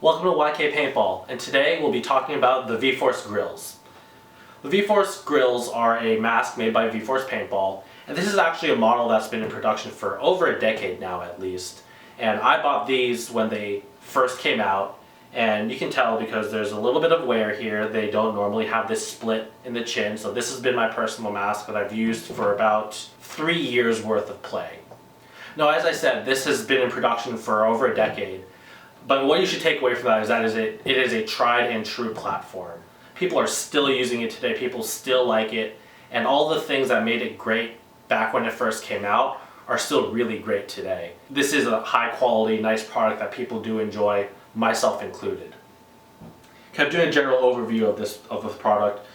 Welcome to YKPaintball, and today we'll be talking about the VForce grills. The VForce grills are a mask made by VForce Paintball, and this is actually a model that's been in production for over a decade now at least. And I bought these when they first came out, and you can tell because there's a little bit of wear here. They don't normally have this split in the chin, so this has been my personal mask that I've used for about 3 years worth of play. Now, as I said, this has been in production for over a decade. But what you should take away from that is it is a tried and true platform. People are still using it today, people still like it, and all the things that made it great back when it first came out are still really great today. This is a high quality, nice product that people do enjoy, myself included. Kind of doing a general overview of this product.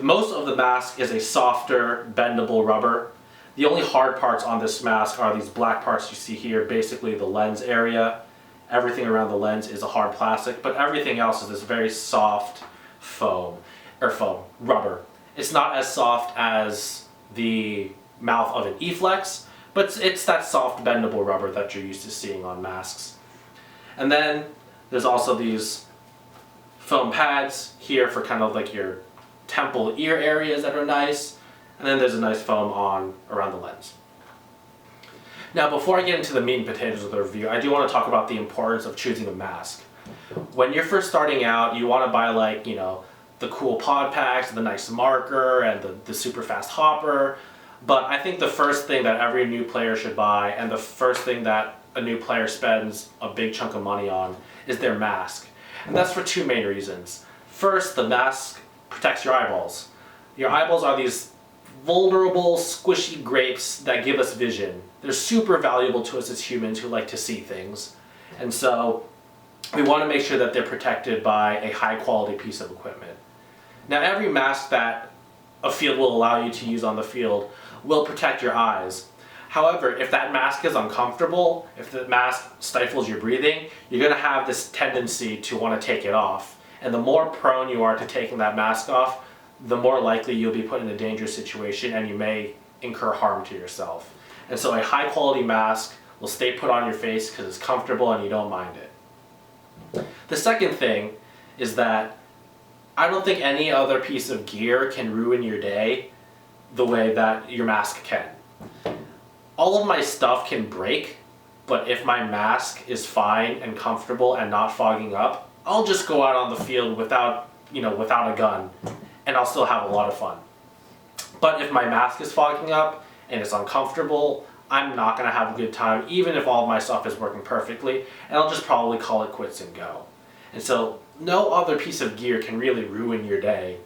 Most of the mask is a softer, bendable rubber. The only hard parts on this mask are these black parts you see here, basically the lens area. Everything around the lens is a hard plastic, but everything else is this very soft rubber. It's not as soft as the mouth of an E-Flex, but it's that soft bendable rubber that you're used to seeing on masks. And then there's also these foam pads here for kind of like your temple ear areas that are nice, and then there's a nice foam around the lens. Now, before I get into the meat and potatoes of the review, I do want to talk about the importance of choosing a mask. When you're first starting out, you want to buy the cool pod packs, the nice marker, and the super fast hopper. But I think the first thing that every new player should buy, and the first thing that a new player spends a big chunk of money on, is their mask. And that's for two main reasons. First, the mask protects your eyeballs. Your eyeballs are these vulnerable, squishy grapes that give us vision. They're super valuable to us as humans who like to see things. And so we want to make sure that they're protected by a high quality piece of equipment. Now, every mask that a field will allow you to use on the field will protect your eyes. However, if that mask is uncomfortable, if the mask stifles your breathing, you're going to have this tendency to want to take it off. And the more prone you are to taking that mask off, the more likely you'll be put in a dangerous situation and you may incur harm to yourself. And so a high quality mask will stay put on your face because it's comfortable and you don't mind it. The second thing is that I don't think any other piece of gear can ruin your day the way that your mask can. All of my stuff can break, but if my mask is fine and comfortable and not fogging up, I'll just go out on the field without a gun, and I'll still have a lot of fun. But if my mask is fogging up and it's uncomfortable, I'm not going to have a good time, even if all of my stuff is working perfectly, and I'll just probably call it quits and go. And so no other piece of gear can really ruin your day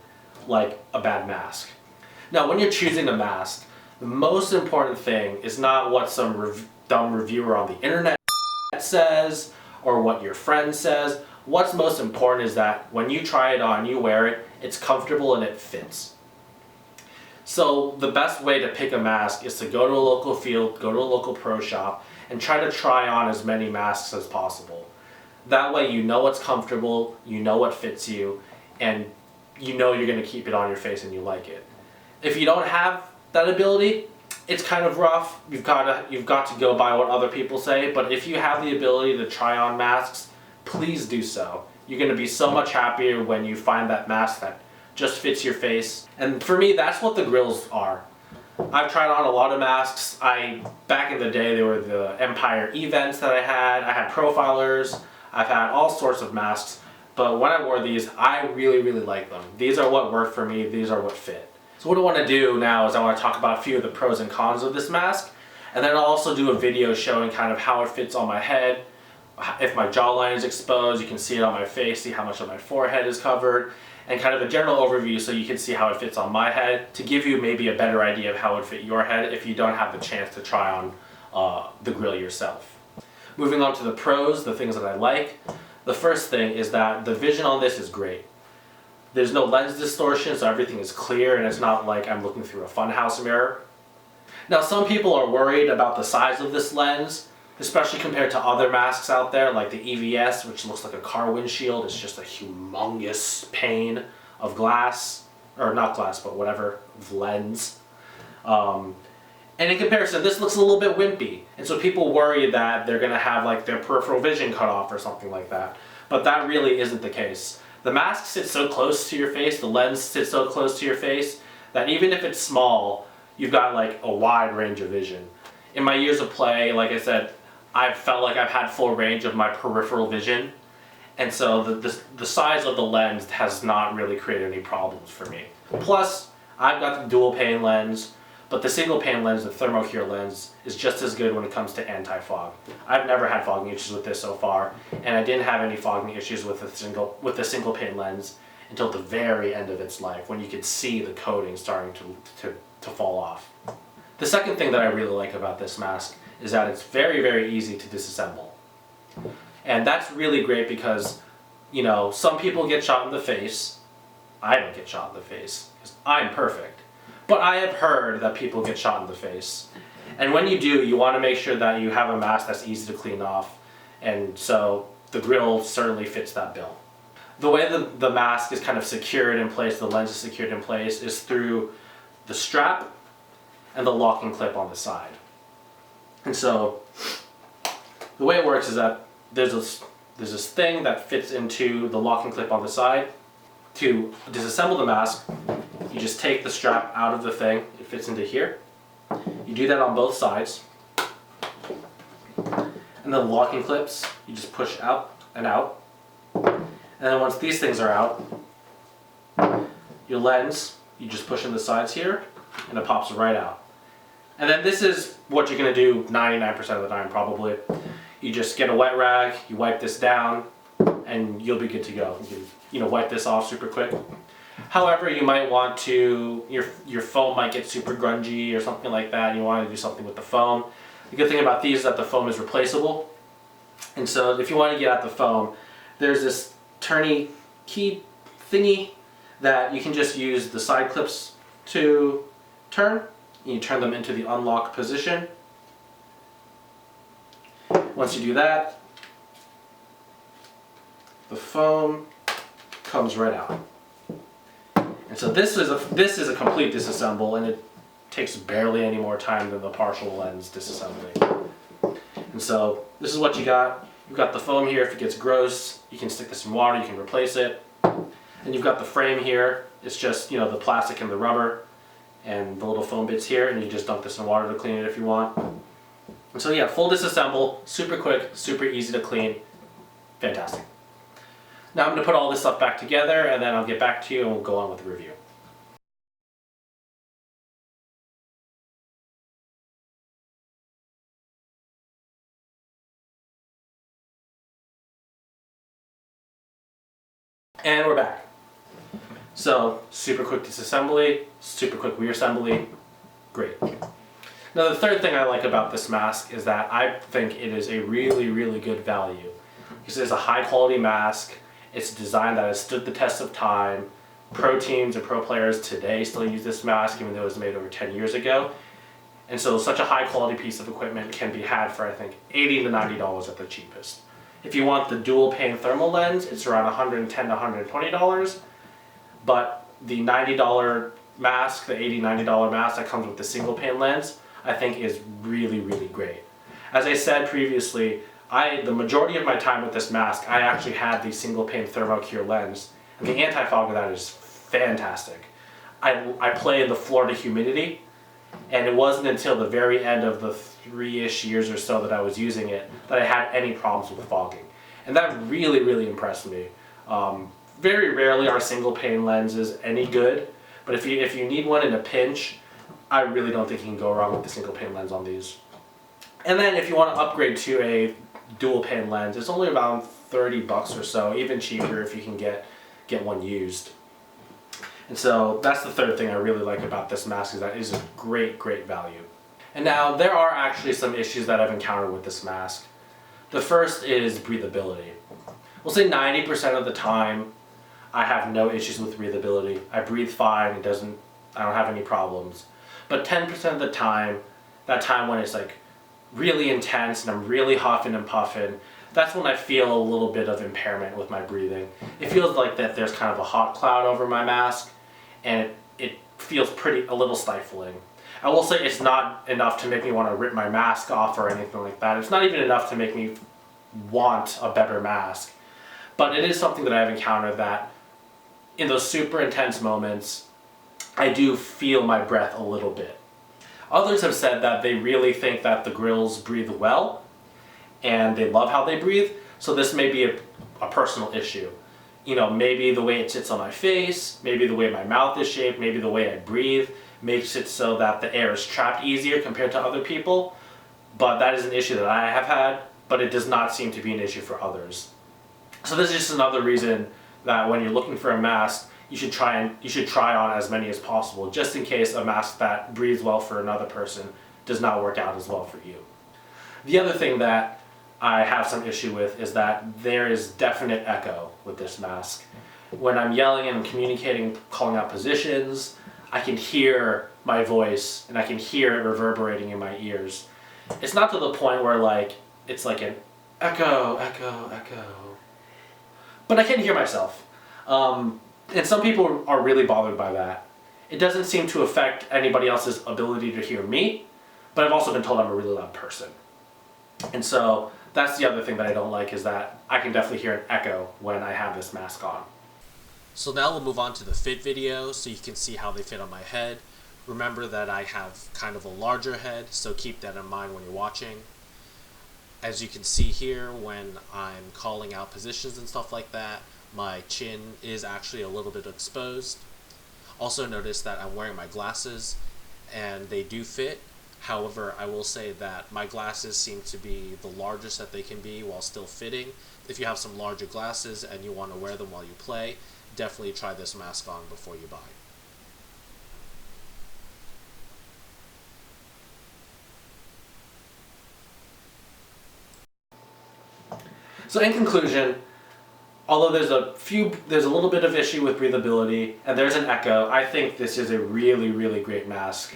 like a bad mask. Now, when you're choosing a mask, the most important thing is not what some dumb reviewer on the internet says or what your friend says. What's most important is that when you try it on, you wear it, it's comfortable and it fits. So the best way to pick a mask is to go to a local field, go to a local pro shop, and try to try on as many masks as possible. That way you know what's comfortable, you know what fits you, and you know you're going to keep it on your face and you like it. If you don't have that ability, it's kind of rough. You've got to go by what other people say, but if you have the ability to try on masks, please do so. You're going to be so much happier when you find that mask that just fits your face. And for me, that's what the grills are. I've tried on a lot of masks. Back in the day, there were the Empire events that I had profilers, I've had all sorts of masks, but when I wore these, I really, really like them. These are what work for me, these are what fit. So what I want to do now is I want to talk about a few of the pros and cons of this mask, and then I'll also do a video showing kind of how it fits on my head. If my jawline is exposed, you can see it on my face, see how much of my forehead is covered, and kind of a general overview so you can see how it fits on my head to give you maybe a better idea of how it would fit your head if you don't have the chance to try on the grill yourself. Moving on to the pros, the things that I like. The first thing is that the vision on this is great. There's no lens distortion, so everything is clear and it's not like I'm looking through a funhouse mirror. Now, some people are worried about the size of this lens, especially compared to other masks out there like the EVS, which looks like a car windshield. It's just a humongous pane of glass, or not glass, but whatever, of lens. And in comparison, this looks a little bit wimpy. And so people worry that they're going to have like their peripheral vision cut off or something like that. But that really isn't the case. The mask sits so close to your face, the lens sits so close to your face, that even if it's small, you've got like a wide range of vision. In my years of play, like I said, I've felt like I've had full range of my peripheral vision. And so the size of the lens has not really created any problems for me. Plus, I've got the dual pane lens, but the single pane lens, the thermocure lens, is just as good when it comes to anti-fog. I've never had fogging issues with this so far, and I didn't have any fogging issues with the single pane lens until the very end of its life, when you could see the coating starting to fall off. The second thing that I really like about this mask is that it's very, very easy to disassemble. And that's really great because, you know, some people get shot in the face. I don't get shot in the face because I'm perfect. But I have heard that people get shot in the face. And when you do, you want to make sure that you have a mask that's easy to clean off. And so the grill certainly fits that bill. The way the mask is kind of secured in place, the lens is secured in place, is through the strap and the locking clip on the side. And so the way it works is that there's this thing that fits into the locking clip on the side. To disassemble the mask, you just take the strap out of the thing, it fits into here. You do that on both sides. And then the locking clips, you just push out and out. And then once these things are out, your lens, you just push in the sides here, and it pops right out. And then this is what you're going to do 99% of the time probably. You just get a wet rag, you wipe this down, and you'll be good to go. You can, wipe this off super quick. However, you might want to, your foam might get super grungy or something like that, and you want to do something with the foam. The good thing about these is that the foam is replaceable. And so if you want to get out the foam, there's this turny key thingy that you can just use the side clips to turn. You turn them into the unlock position. Once you do that, the foam comes right out. And so this is a complete disassemble, and it takes barely any more time than the partial lens disassembly. And so this is what you got. You've got the foam here. If it gets gross, you can stick this in water, you can replace it. And you've got the frame here. It's just, the plastic and the rubber and the little foam bits here, and you just dunk this in water to clean it if you want. And so yeah, full disassemble, super quick, super easy to clean, fantastic. Now I'm going to put all this stuff back together, and then I'll get back to you and we'll go on with the review. And we're back. So, super quick disassembly, super quick reassembly, great. Now the third thing I like about this mask is that I think it is a really, really good value. Because it is a high quality mask, it's a design that has stood the test of time. Pro teams and pro players today still use this mask even though it was made over 10 years ago. And so such a high quality piece of equipment can be had for I think $80 to $90 at the cheapest. If you want the dual pane thermal lens, it's around $110 to $120. But the $90 mask, the $80, $90 mask that comes with the single pane lens, I think is really, really great. As I said previously, the majority of my time with this mask, I actually had the single pane thermocure lens, and the anti-fog of that is fantastic. I play in the Florida humidity, and it wasn't until the very end of the 3-ish years or so that I was using it that I had any problems with fogging. And that really, really impressed me. Very rarely are single pane lenses any good, but if you need one in a pinch, I really don't think you can go wrong with the single pane lens on these. And then if you want to upgrade to a dual pane lens, it's only around $30 or so, even cheaper if you can get one used. And so that's the third thing I really like about this mask, is that it is a great, great value. And now there are actually some issues that I've encountered with this mask. The first is breathability. We'll say 90% of the time I have no issues with breathability. I breathe fine, I don't have any problems. But 10% of the time, that time when it's like really intense and I'm really huffing and puffing, that's when I feel a little bit of impairment with my breathing. It feels like that there's kind of a hot cloud over my mask, and it feels a little stifling. I will say it's not enough to make me want to rip my mask off or anything like that. It's not even enough to make me want a better mask. But it is something that I've encountered that in those super intense moments, I do feel my breath a little bit. Others have said that they really think that the grills breathe well and they love how they breathe, so this may be a personal issue. You know, maybe the way it sits on my face, maybe the way my mouth is shaped, maybe the way I breathe makes it so that the air is trapped easier compared to other people, but that is an issue that I have had, but it does not seem to be an issue for others. So this is just another reason that when you're looking for a mask, you should try on as many as possible, just in case a mask that breathes well for another person does not work out as well for you. The other thing that I have some issue with is that there is definite echo with this mask. When I'm yelling and communicating, calling out positions, I can hear my voice and I can hear it reverberating in my ears. It's not to the point where it's like an echo, echo, echo. But I can hear myself. And some people are really bothered by that. It doesn't seem to affect anybody else's ability to hear me, but I've also been told I'm a really loud person. And so that's the other thing that I don't like, is that I can definitely hear an echo when I have this mask on. So now we'll move on to the fit video so you can see how they fit on my head. Remember that I have kind of a larger head, so keep that in mind when you're watching. As you can see here, when I'm calling out positions and stuff like that, my chin is actually a little bit exposed. Also notice that I'm wearing my glasses and they do fit. However, I will say that my glasses seem to be the largest that they can be while still fitting. If you have some larger glasses and you want to wear them while you play, definitely try this mask on before you buy. So in conclusion, although there's a little bit of issue with breathability and there's an echo, I think this is a really, really great mask.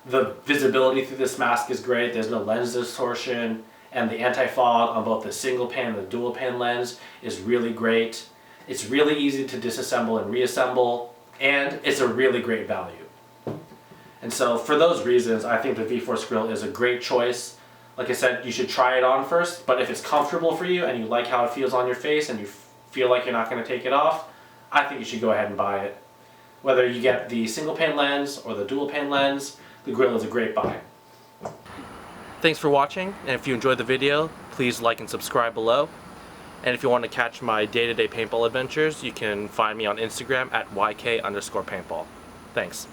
The visibility through this mask is great, there's no lens distortion, and the anti-fog on both the single pan and the dual pan lens is really great. It's really easy to disassemble and reassemble, and it's a really great value. And so for those reasons, I think the VForce grill is a great choice. Like I said, you should try it on first, but if it's comfortable for you and you like how it feels on your face and you feel like you're not going to take it off, I think you should go ahead and buy it. Whether you get the single pan lens or the dual pan lens, the grill is a great buy. Thanks for watching, and if you enjoyed the video, please like and subscribe below. And if you want to catch my day-to-day paintball adventures, you can find me on Instagram at YK_paintball. Thanks.